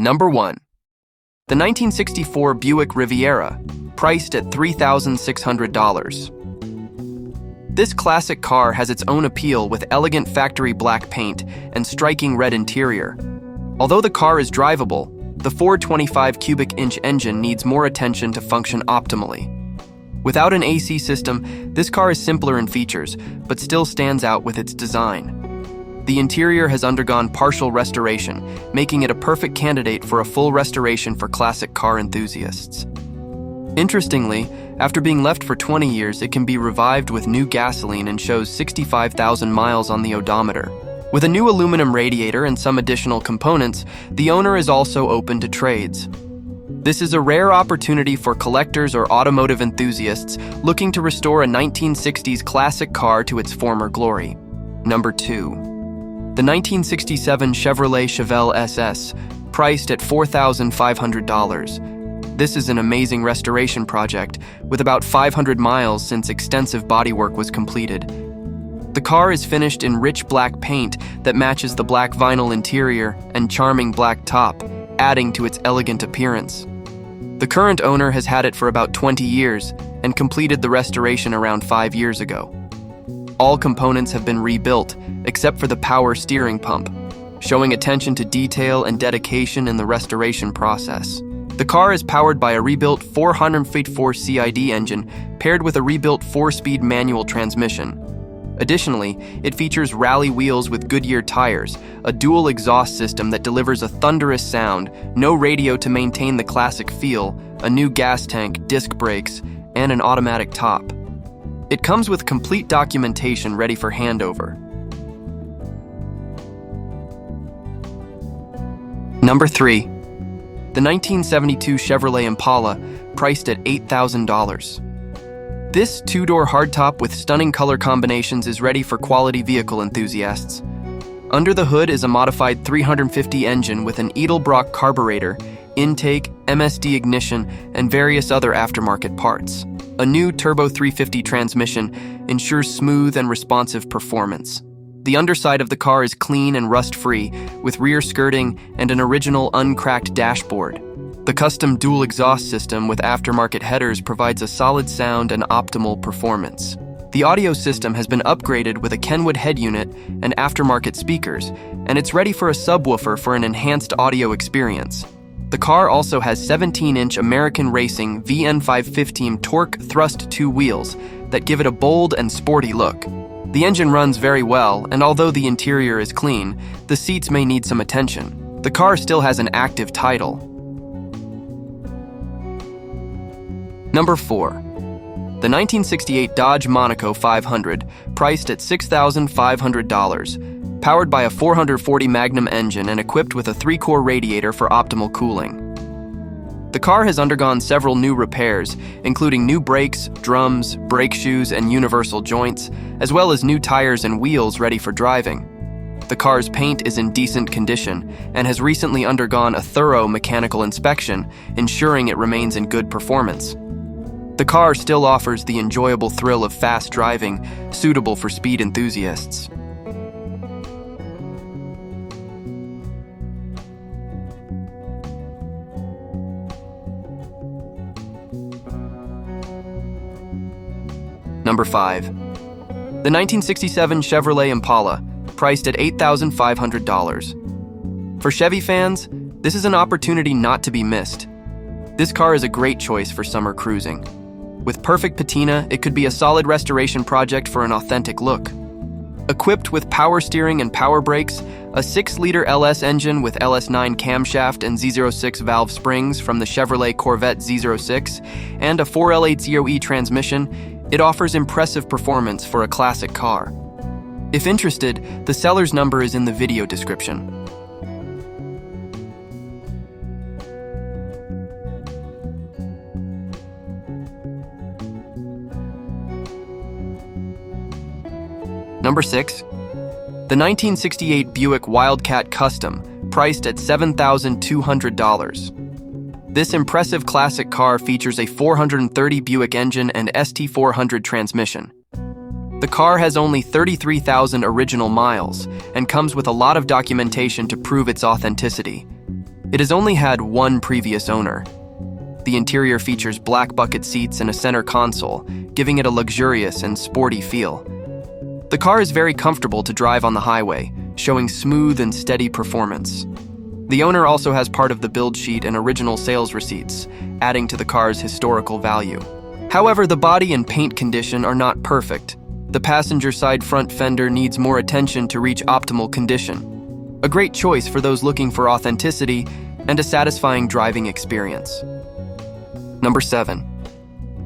Number 1. The 1964 Buick Riviera, priced at $3,600. This classic car has its own appeal with elegant factory black paint and striking red interior. Although the car is drivable, the 425 cubic inch engine needs more attention to function optimally. Without an AC system, this car is simpler in features, but still stands out with its design. The interior has undergone partial restoration, making it a perfect candidate for a full restoration for classic car enthusiasts. Interestingly, after being left for 20 years, it can be revived with new gasoline and shows 65,000 miles on the odometer. With a new aluminum radiator and some additional components, the owner is also open to trades. This is a rare opportunity for collectors or automotive enthusiasts looking to restore a 1960s classic car to its former glory. Number 2. The 1967 Chevrolet Chevelle SS, priced at $4,500. This is an amazing restoration project, with about 500 miles since extensive bodywork was completed. The car is finished in rich black paint that matches the black vinyl interior and charming black top, adding to its elegant appearance. The current owner has had it for about 20 years and completed the restoration around 5 years ago. All components have been rebuilt, except for the power steering pump, showing attention to detail and dedication in the restoration process. The car is powered by a rebuilt 404 CID engine paired with a rebuilt 4-speed manual transmission. Additionally, it features rally wheels with Goodyear tires, a dual exhaust system that delivers a thunderous sound, no radio to maintain the classic feel, a new gas tank, disc brakes, and an automatic top. It comes with complete documentation ready for handover. Number 3. The 1972 Chevrolet Impala, priced at $8,000. This two-door hardtop with stunning color combinations is ready for quality vehicle enthusiasts. Under the hood is a modified 350 engine with an Edelbrock carburetor, intake, MSD ignition, and various other aftermarket parts. A new Turbo 350 transmission ensures smooth and responsive performance. The underside of the car is clean and rust-free, with rear skirting and an original uncracked dashboard. The custom dual exhaust system with aftermarket headers provides a solid sound and optimal performance. The audio system has been upgraded with a Kenwood head unit and aftermarket speakers, and it's ready for a subwoofer for an enhanced audio experience. The car also has 17-inch American Racing VN515 torque thrust 2 wheels that give it a bold and sporty look. The engine runs very well, and although the interior is clean, the seats may need some attention. The car still has an active title. Number 4. The 1968 Dodge Monaco 500, priced at $6,500. Powered by a 440 Magnum engine and equipped with a 3-core radiator for optimal cooling. The car has undergone several new repairs, including new brakes, drums, brake shoes, and universal joints, as well as new tires and wheels ready for driving. The car's paint is in decent condition and has recently undergone a thorough mechanical inspection, ensuring it remains in good performance. The car still offers the enjoyable thrill of fast driving, suitable for speed enthusiasts. Number 5. The 1967 Chevrolet Impala, priced at $8,500. For Chevy fans, this is an opportunity not to be missed. This car is a great choice for summer cruising. With perfect patina, it could be a solid restoration project for an authentic look. Equipped with power steering and power brakes, a 6-liter LS engine with LS9 camshaft and Z06 valve springs from the Chevrolet Corvette Z06, and a 4L80E transmission, it offers impressive performance for a classic car. If interested, the seller's number is in the video description. Number 6. The 1968 Buick Wildcat Custom, priced at $7,200. This impressive classic car features a 430 Buick engine and ST400 transmission. The car has only 33,000 original miles and comes with a lot of documentation to prove its authenticity. It has only had one previous owner. The interior features black bucket seats and a center console, giving it a luxurious and sporty feel. The car is very comfortable to drive on the highway, showing smooth and steady performance. The owner also has part of the build sheet and original sales receipts, adding to the car's historical value. However, the body and paint condition are not perfect. The passenger side front fender needs more attention to reach optimal condition. A great choice for those looking for authenticity and a satisfying driving experience. Number 7.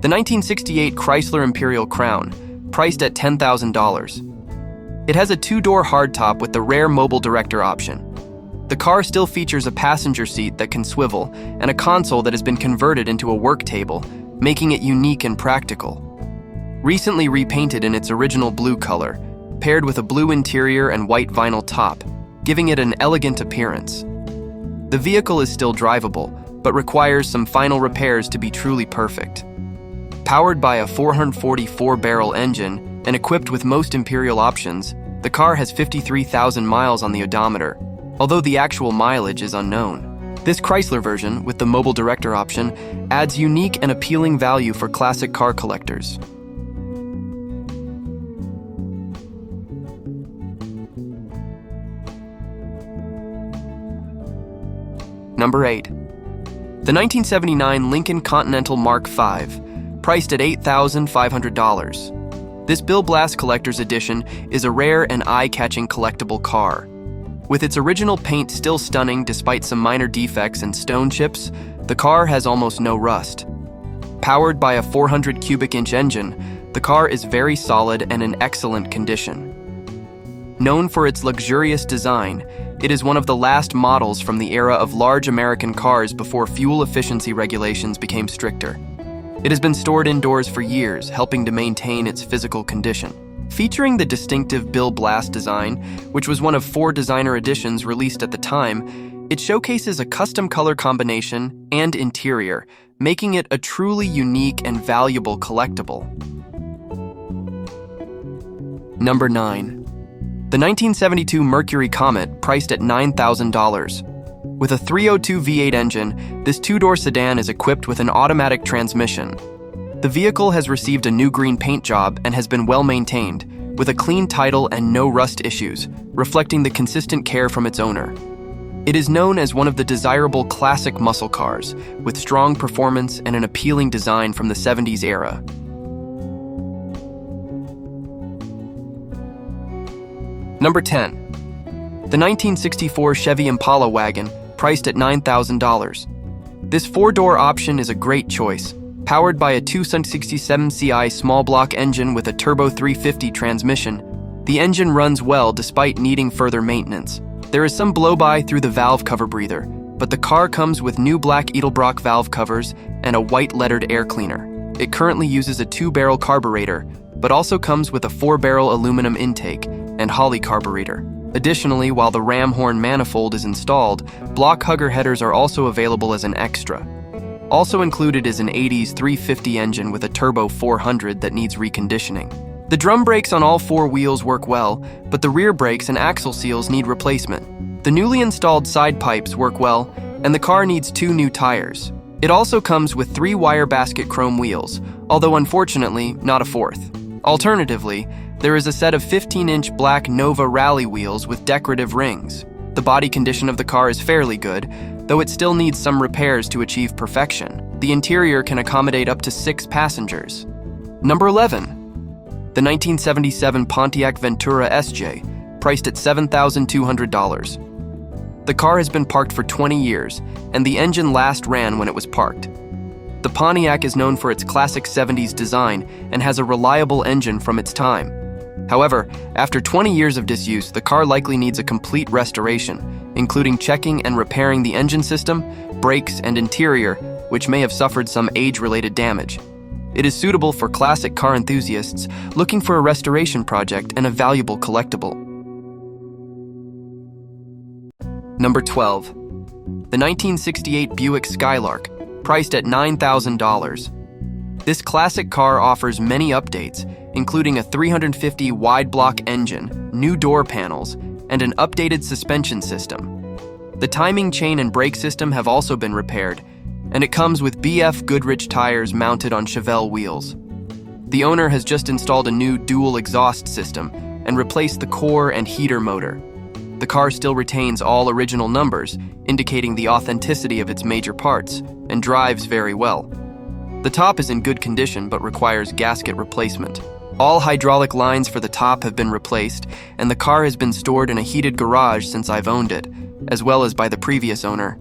The 1968 Chrysler Imperial Crown, priced at $10,000. It has a 2-door hardtop with the rare mobile director option. The car still features a passenger seat that can swivel and a console that has been converted into a work table, making it unique and practical. Recently repainted in its original blue color, paired with a blue interior and white vinyl top, giving it an elegant appearance. The vehicle is still drivable, but requires some final repairs to be truly perfect. Powered by a 444-barrel engine and equipped with most Imperial options, the car has 53,000 miles on the odometer, although the actual mileage is unknown. This Chrysler version, with the mobile director option, adds unique and appealing value for classic car collectors. Number 8. The 1979 Lincoln Continental Mark V, priced at $8,500. This Bill Blass Collector's Edition is a rare and eye-catching collectible car. With its original paint still stunning despite some minor defects and stone chips, the car has almost no rust. Powered by a 400 cubic inch engine, the car is very solid and in excellent condition. Known for its luxurious design, it is one of the last models from the era of large American cars before fuel efficiency regulations became stricter. It has been stored indoors for years, helping to maintain its physical condition. Featuring the distinctive Bill Blass design, which was one of 4 designer editions released at the time, it showcases a custom color combination and interior, making it a truly unique and valuable collectible. Number 9. The 1972 Mercury Comet, priced at $9,000. With a 302 V8 engine, this 2-door sedan is equipped with an automatic transmission. The vehicle has received a new green paint job and has been well maintained, with a clean title and no rust issues, reflecting the consistent care from its owner. It is known as one of the desirable classic muscle cars, with strong performance and an appealing design from the 70s era. Number 10. The 1964 Chevy Impala wagon, priced at $9,000. This 4-door option is a great choice. Powered by a 267 CI small block engine with a turbo 350 transmission, the engine runs well despite needing further maintenance. There is some blow-by through the valve cover breather, but the car comes with new black Edelbrock valve covers and a white lettered air cleaner. It currently uses a 2-barrel carburetor, but also comes with a 4-barrel aluminum intake and Holley carburetor. Additionally, while the ram horn manifold is installed, block hugger headers are also available as an extra. Also included is an 80s 350 engine with a turbo 400 that needs reconditioning. The drum brakes on all 4 wheels work well, but the rear brakes and axle seals need replacement. The newly installed side pipes work well, and the car needs 2 new tires. It also comes with 3 wire basket chrome wheels, although unfortunately not a 4th. Alternatively, there is a set of 15-inch black Nova Rally wheels with decorative rings. The body condition of the car is fairly good, though it still needs some repairs to achieve perfection. The interior can accommodate up to 6 passengers. Number 11. The 1977 Pontiac Ventura SJ, priced at $7,200. The car has been parked for 20 years, and the engine last ran when it was parked. The Pontiac is known for its classic 70s design and has a reliable engine from its time. However, after 20 years of disuse, the car likely needs a complete restoration, including checking and repairing the engine system, brakes, and interior, which may have suffered some age-related damage. It is suitable for classic car enthusiasts looking for a restoration project and a valuable collectible. Number 12. The 1968 Buick Skylark, priced at $9,000. This classic car offers many updates, including a 350 wide block engine, new door panels, and an updated suspension system. The timing chain and brake system have also been repaired, and it comes with BF Goodrich tires mounted on Chevelle wheels. The owner has just installed a new dual exhaust system and replaced the core and heater motor. The car still retains all original numbers, indicating the authenticity of its major parts, and drives very well. The top is in good condition but requires gasket replacement. All hydraulic lines for the top have been replaced, and the car has been stored in a heated garage since I've owned it, as well as by the previous owner.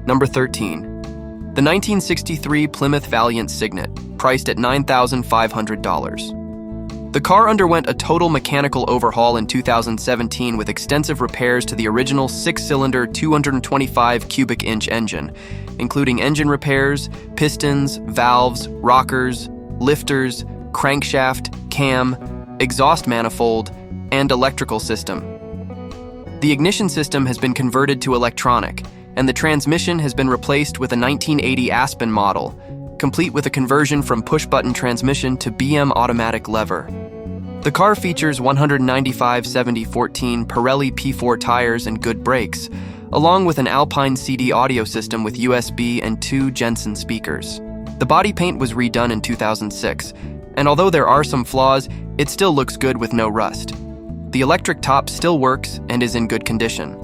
Number 13. The 1963 Plymouth Valiant Signet, priced at $9,500. The car underwent a total mechanical overhaul in 2017 with extensive repairs to the original 6-cylinder 225 cubic inch engine, including engine repairs, pistons, valves, rockers, lifters, crankshaft, cam, exhaust manifold, and electrical system. The ignition system has been converted to electronic, and the transmission has been replaced with a 1980 Aspen model, complete with a conversion from push-button transmission to BM automatic lever. The car features 195/70/14 Pirelli P4 tires and good brakes, along with an Alpine CD audio system with USB and 2 Jensen speakers. The body paint was redone in 2006, and although there are some flaws, it still looks good with no rust. The electric top still works and is in good condition.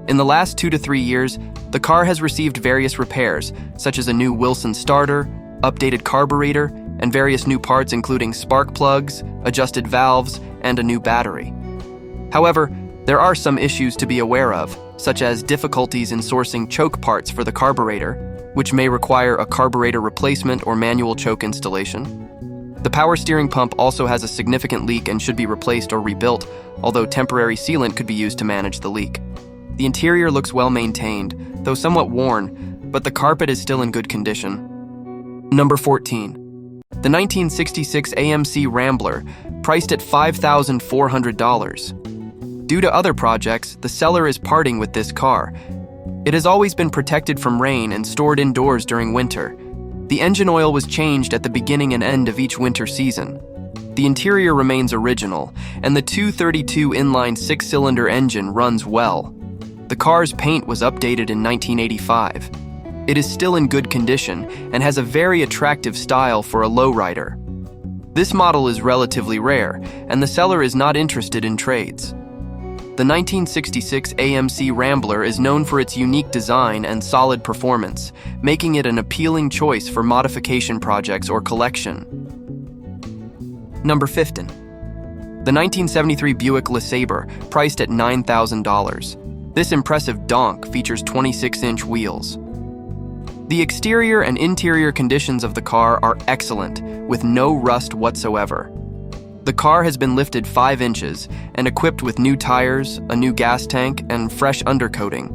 In the last 2 to 3 years, the car has received various repairs, such as a new Wilson starter, updated carburetor, and various new parts including spark plugs, adjusted valves, and a new battery. However, there are some issues to be aware of, such as difficulties in sourcing choke parts for the carburetor, which may require a carburetor replacement or manual choke installation. The power steering pump also has a significant leak and should be replaced or rebuilt, although temporary sealant could be used to manage the leak. The interior looks well maintained, though somewhat worn, but the carpet is still in good condition. Number 14. The 1966 AMC Rambler, priced at $5,400. Due to other projects, the seller is parting with this car. It has always been protected from rain and stored indoors during winter. The engine oil was changed at the beginning and end of each winter season. The interior remains original, and the 232 inline 6-cylinder engine runs well. The car's paint was updated in 1985. It is still in good condition and has a very attractive style for a lowrider. This model is relatively rare, and the seller is not interested in trades. The 1966 AMC Rambler is known for its unique design and solid performance, making it an appealing choice for modification projects or collection. Number 15. The 1973 Buick LeSabre, priced at $9,000. This impressive donk features 26-inch wheels. The exterior and interior conditions of the car are excellent, with no rust whatsoever. The car has been lifted 5 inches and equipped with new tires, a new gas tank, and fresh undercoating.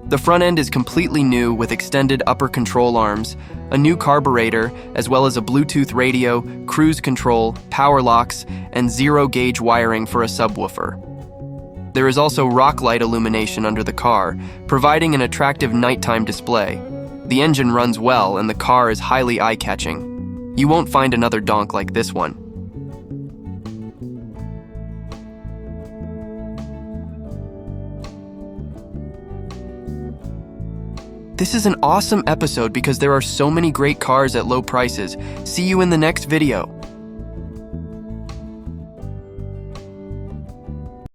The front end is completely new with extended upper control arms, a new carburetor, as well as a Bluetooth radio, cruise control, power locks, and zero-gauge wiring for a subwoofer. There is also rock light illumination under the car, providing an attractive nighttime display. The engine runs well and the car is highly eye-catching. You won't find another donk like this one. This is an awesome episode because there are so many great cars at low prices. See you in the next video.